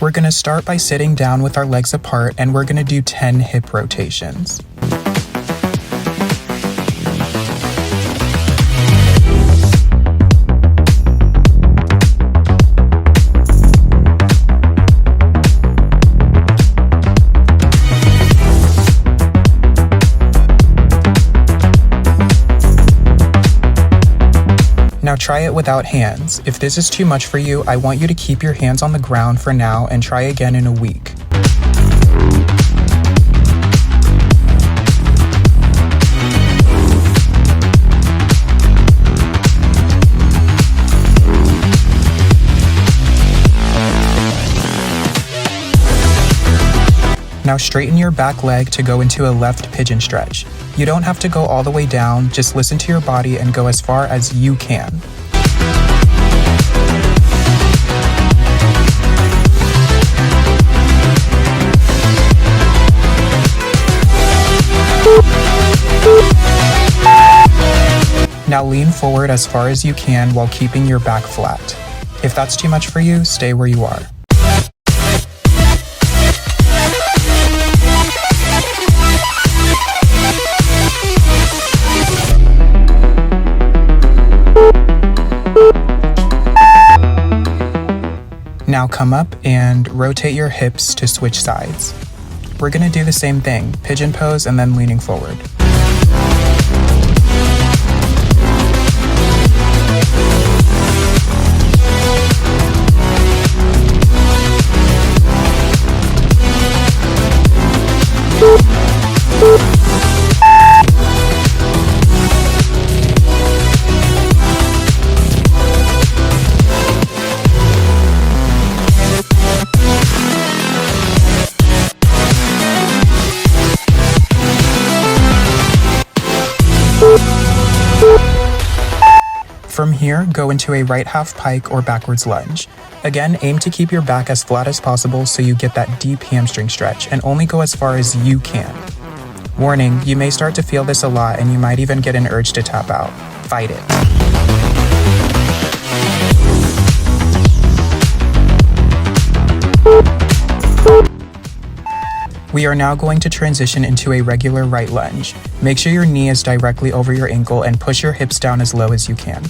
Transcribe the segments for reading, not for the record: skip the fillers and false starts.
We're going to start by sitting down with our legs apart, and we're going to do 10 hip rotations. Now try it without hands. If this is too much for you, I want you to keep your hands on the ground for now and try again in a week. Now straighten your back leg to go into a left pigeon stretch. You don't have to go all the way down, just listen to your body and go as far as you can. Now lean forward as far as you can while keeping your back flat. If that's too much for you, stay where you are. Now come up and rotate your hips to switch sides. We're going to do the same thing, pigeon pose and then leaning forward. From here, go into a right half pike or backwards lunge. Again, aim to keep your back as flat as possible so you get that deep hamstring stretch, and only go as far as you can. Warning, you may start to feel this a lot and you might even get an urge to tap out. Fight it. We are now going to transition into a regular right lunge. Make sure your knee is directly over your ankle and push your hips down as low as you can.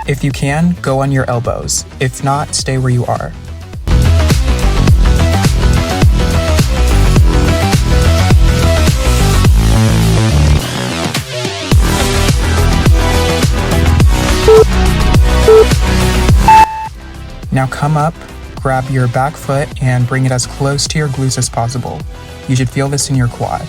If you can, go on your elbows. If not, stay where you are. Now come up, grab your back foot and bring it as close to your glutes as possible. You should feel this in your quad.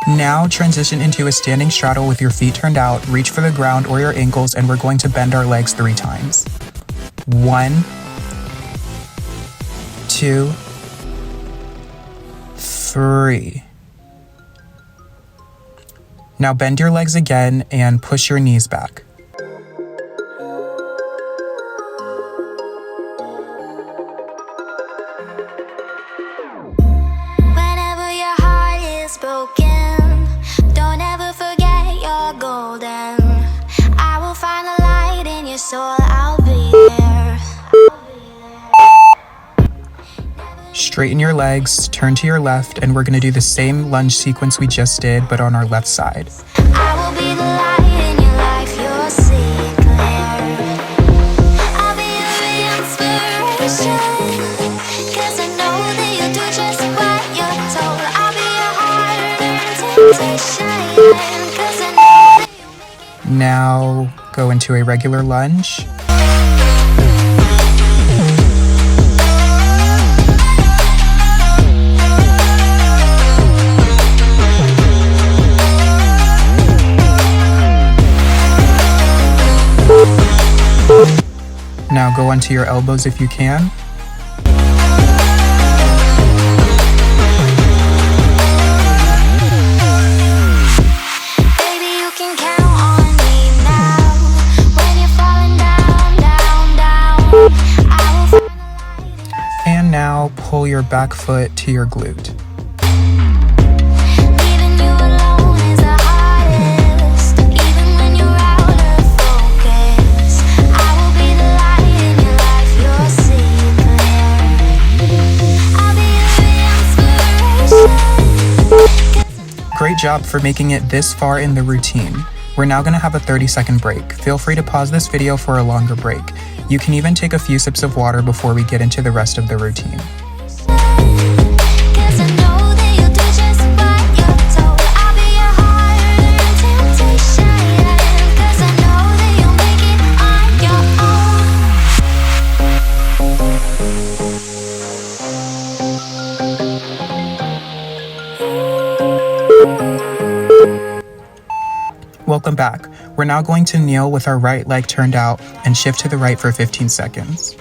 Now transition into a standing straddle with your feet turned out, reach for the ground or your ankles, and we're going to bend our legs 3 times. 1, 2, 3. Now bend your legs again and push your knees back. Whenever your heart is broken, don't ever forget you're golden. I will find a light in your soul, I'll be there. Straighten your legs, turn to your left, and we're going to do the same lunge sequence we just did, but on our left side. I will be the light in your life, you'll see it clear. I'll be your inspiration, 'cause I know that you'll do just what you're told. I'll be your hard-earned temptation, 'cause I know that you'll... Now go into a regular lunge. Now go onto your elbows if you can. pull your back foot to your glute. Leaving you alone is the hardest. Even when you're out of focus, I will be the light in your life. You'll see clear. I'll be your inspiration. Great job for making it this far in the routine. We're now going to have a 30-second break. Feel free to pause this video for a longer break. You can even take a few sips of water before we get into the rest of the routine. Welcome back. We're now going to kneel with our right leg turned out and shift to the right for 15 seconds.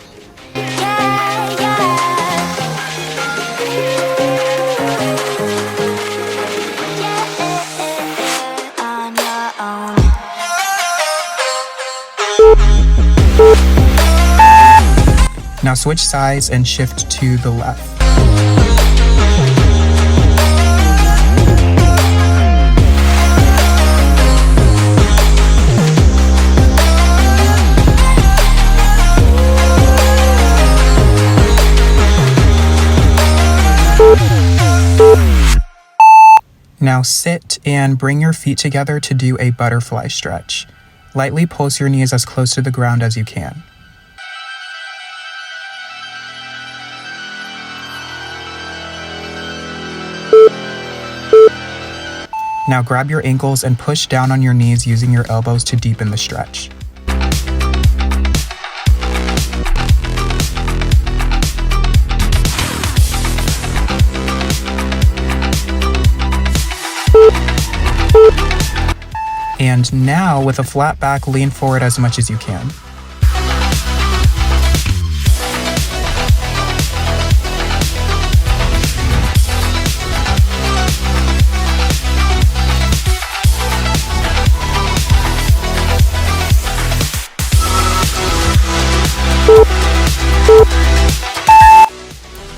Now switch sides and shift to the left. Now sit and bring your feet together to do a butterfly stretch. Lightly pulse your knees as close to the ground as you can. Now grab your ankles and push down on your knees using your elbows to deepen the stretch. And now, with a flat back, lean forward as much as you can.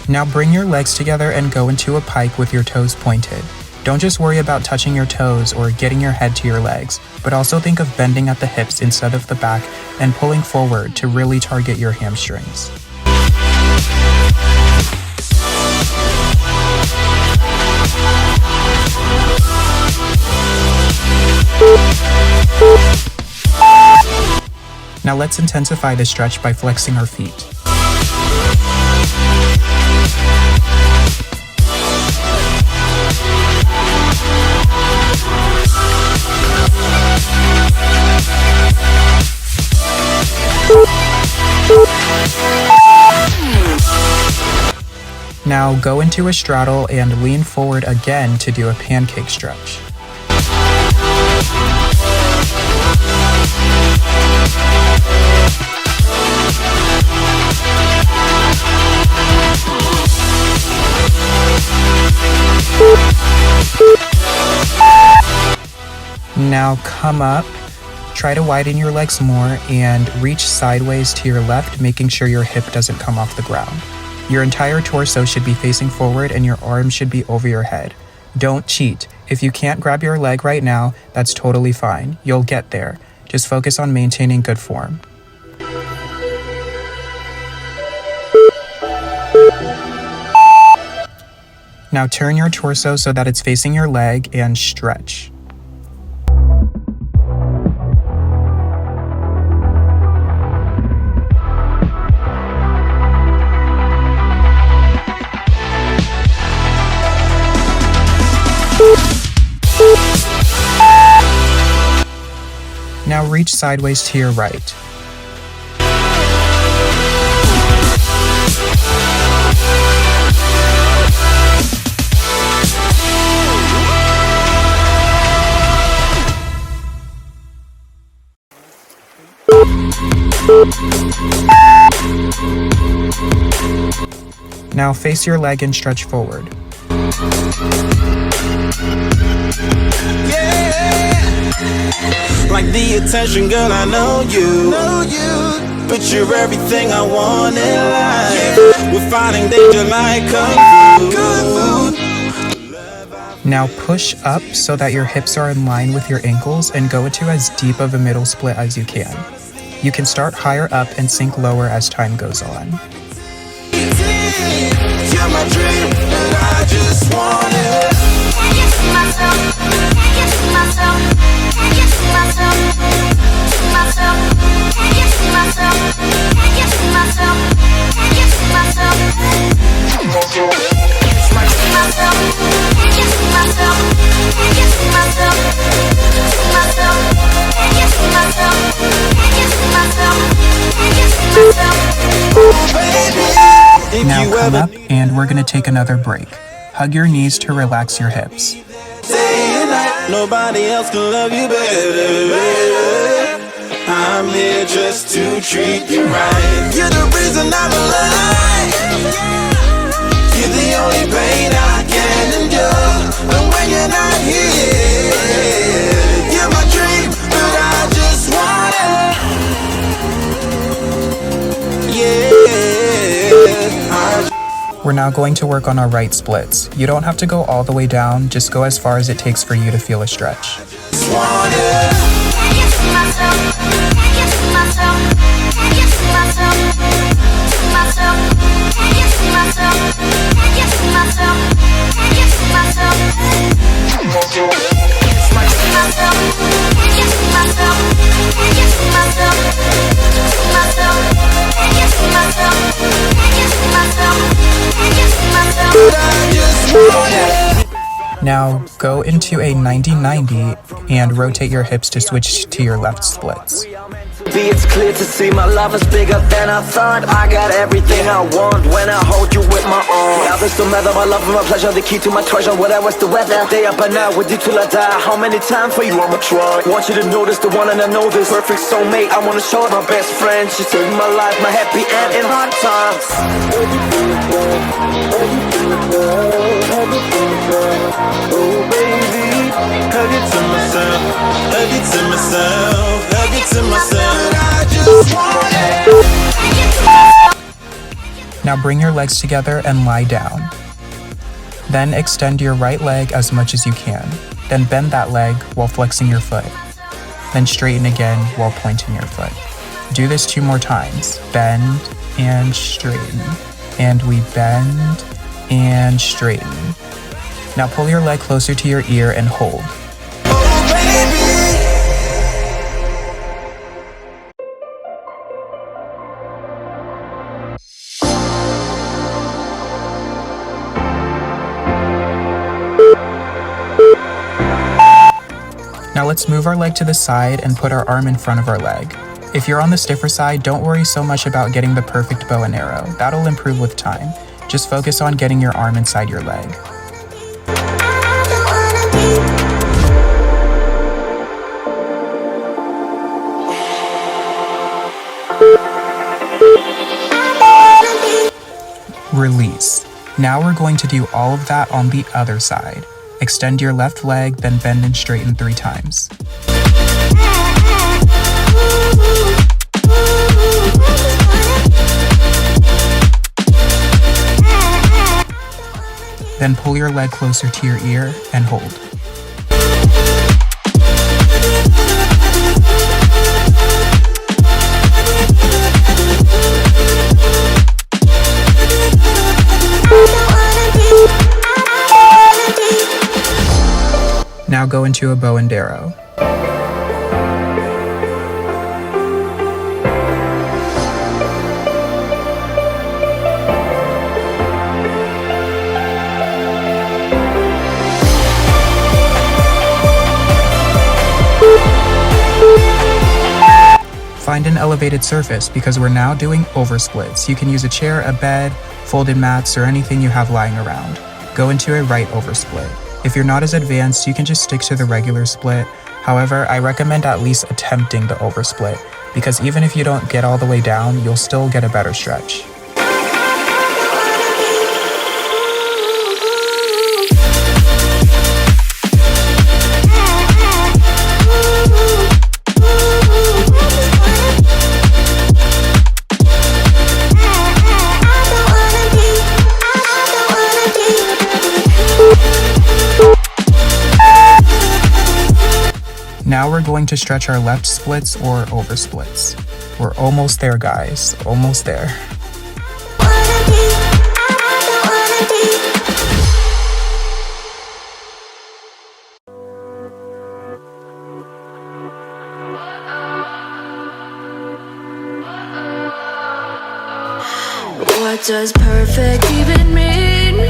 Now bring your legs together and go into a pike with your toes pointed. Don't just worry about touching your toes or getting your head to your legs, but also think of bending at the hips instead of the back and pulling forward to really target your hamstrings. Now let's intensify this stretch by flexing our feet. Now go into a straddle and lean forward again to do a pancake stretch. Now come up, try to widen your legs more and reach sideways to your left, making sure your hip doesn't come off the ground. Your entire torso should be facing forward and your arms should be over your head. Don't cheat. If you can't grab your leg right now, that's totally fine. You'll get there. Just focus on maintaining good form. Now turn your torso so that it's facing your leg and stretch. Now reach sideways to your right. Now face your leg and stretch forward. Like the attention, girl, I know you. But you're everything I want in life. We're fighting danger like kung fu. Now push up so that your hips are in line with your ankles and go into as deep of a middle split as you can. You can start higher up and sink lower as time goes on. You're my dream, and I just want it. Can you see myself? Can you see myself? Can you see myself? See myself? Can you see myself? Can you see myself? Can you see myself? See myself? Can you see myself? Can you see myself? See myself? Can you see myself? Can you see myself? Can you see myself? Now come up and we're gonna take another break. Hug your knees to relax your hips. Day and night, nobody else can love you better. I'm here just to treat you right. You're the reason I'm alive. You're the only pain I can endure. But when you're not here, you're my dream, but I just want it. Yeah. We're now going to work on our right splits. You don't have to go all the way down, just go as far as it takes for you to feel a stretch. Now go into a 90-90 and rotate your hips to switch to your left splits. It's clear to see my love is bigger than I thought. I got everything I want when I hold you with my arms. The others don't matter, my love and my pleasure, the key to my treasure. Whatever's the weather, day up and out with you till I die. How many times for you I'ma try? Want you to notice the one and I know this perfect soulmate. I wanna show it my best friend. She saved my life, my happy end in hard times. Oh baby, hug it to myself, hug it to myself, hug it to myself. I just want it. Now bring your legs together and lie down. Then extend your right leg as much as you can. Then bend that leg while flexing your foot. Then straighten again while pointing your foot. Do this 2 more times. Bend and straighten. And we bend and straighten. Now pull your leg closer to your ear and hold. Now let's move our leg to the side and put our arm in front of our leg. If you're on the stiffer side, don't worry so much about getting the perfect bow and arrow. That'll improve with time. Just focus on getting your arm inside your leg. Release. Now we're going to do all of that on the other side. Extend your left leg, then bend and straighten 3 times. Then pull your leg closer to your ear and hold. Now go into a bow and arrow. Find an elevated surface because we're now doing oversplits. You can use a chair, a bed, folded mats, or anything you have lying around. Go into a right oversplit. If you're not as advanced, you can just stick to the regular split. However, I recommend at least attempting the oversplit because even if you don't get all the way down, you'll still get a better stretch. going to stretch our left splits or over splits. We're almost there, guys. Almost there. What does perfect even mean?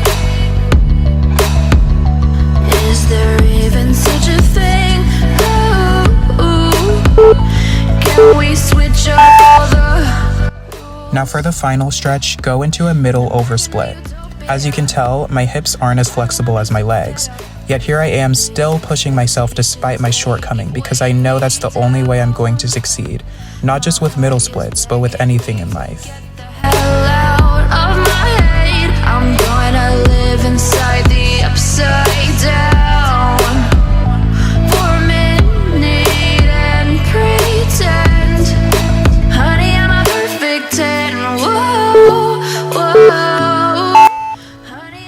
Is there even such a thing? Ooh, can we switch up all the... Now for the final stretch, go into a middle over split. As you can tell, my hips aren't as flexible as my legs, yet here I am still pushing myself despite my shortcoming because I know that's the only way I'm going to succeed, not just with middle splits, but with anything in life. I'm gonna live inside the upside down for a minute and pretend, honey, I'm a perfect 10. Whoa, whoa.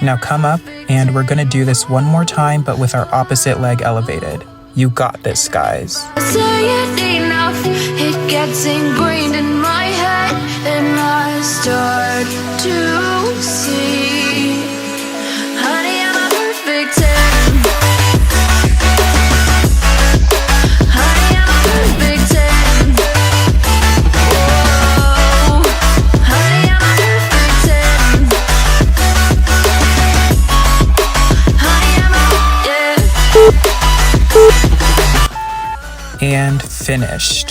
Now come up, and we're gonna do this one more time, but with our opposite leg elevated. You got this, guys. Say it enough, it gets ingrained in my head, and I start to see, honey, I'm a perfect 10. Honey, I'm a perfect 10. Whoa, honey, I'm a perfect 10. Honey, I'm a, yeah. And finished.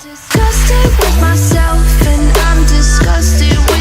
Disgusted with myself, and I'm disgusted with